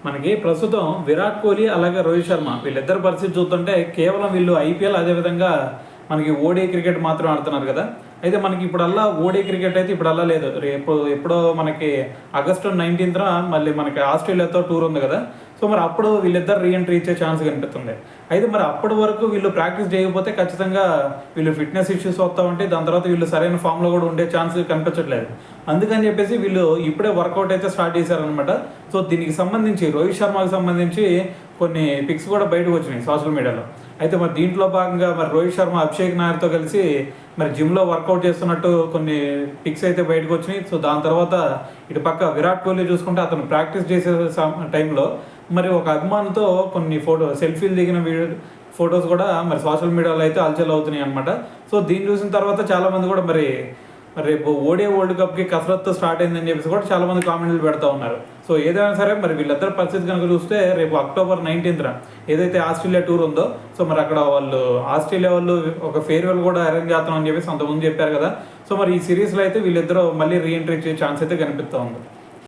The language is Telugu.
మనకి ప్రస్తుతం విరాట్ కోహ్లీ అలాగే రోహిత్ శర్మ వీళ్ళిద్దరి పరిస్థితి చూస్తుంటే కేవలం వీళ్ళు ఐపీఎల్ అదేవిధంగా మనకి ఓడిఐ క్రికెట్ మాత్రం ఆడుతున్నారు కదా. అయితే మనకి ఇప్పుడల్లా ఓడిఐ క్రికెట్ అయితే ఇప్పుడల్లా లేదు. రేపు ఎప్పుడో మనకి ఆగస్టు 19న మళ్ళీ మనకి ఆస్ట్రేలియాతో టూర్ ఉంది కదా. సో మరి అప్పుడు వీళ్ళిద్దరు రీఎంట్రీ ఇచ్చే ఛాన్స్ కనిపిస్తుంది. అయితే మరి అప్పటి వరకు వీళ్ళు ప్రాక్టీస్ చేయకపోతే ఖచ్చితంగా వీళ్ళు ఫిట్నెస్ ఇష్యూస్ వస్తూ ఉంటే దాని తర్వాత వీళ్ళు సరైన ఫామ్లో కూడా ఉండే ఛాన్స్ కనిపించట్లేదు. అందుకని చెప్పేసి వీళ్ళు ఇప్పుడే వర్కౌట్ అయితే స్టార్ట్ చేశారనమాట. సో దీనికి సంబంధించి రోహిత్ శర్మకి సంబంధించి కొన్ని పిక్స్ కూడా బయటకు వచ్చినాయి సోషల్ మీడియాలో. అయితే మరి దీంట్లో భాగంగా మరి రోహిత్ శర్మ అభిషేక్ నాయర్తో కలిసి మరి జిమ్లో వర్కౌట్ చేస్తున్నట్టు కొన్ని పిక్స్ అయితే బయటకు వచ్చినాయి. సో దాని తర్వాత ఇటు పక్క విరాట్ కోహ్లీ చూసుకుంటే అతను ప్రాక్టీస్ చేసే టైంలో మరి ఒక అభిమానంతో కొన్ని సెల్ఫీలు దిగిన ఫొటోస్ కూడా మరి సోషల్ మీడియాలో అయితే హల్చల్ అవుతున్నాయి అనమాట. సో దీన్ని చూసిన తర్వాత చాలామంది కూడా మరి రేపు ఓడిఐ వరల్డ్ కప్కి కసరత్తు స్టార్ట్ అయిందని చెప్పేసి కూడా చాలామంది కామెంట్లు పెడతా ఉన్నారు. సో ఏదైనా సరే మరి వీళ్ళిద్దరి పరిస్థితి కనుక చూస్తే రేపు అక్టోబర్ 19న ఏదైతే ఆస్ట్రేలియా టూర్ ఉందో సో మరి అక్కడ ఆస్ట్రేలియా వాళ్ళు ఒక ఫేర్వెల్ కూడా అరేంజ్ చేస్తామని చెప్పేసి అంతకుముందు చెప్పారు కదా. సో మరి ఈ సిరీస్లో అయితే వీళ్ళిద్దరూ మళ్ళీ రీఎంట్రీ ఇచ్చే ఛాన్స్ అయితే కనిపిస్తూ ఉంది.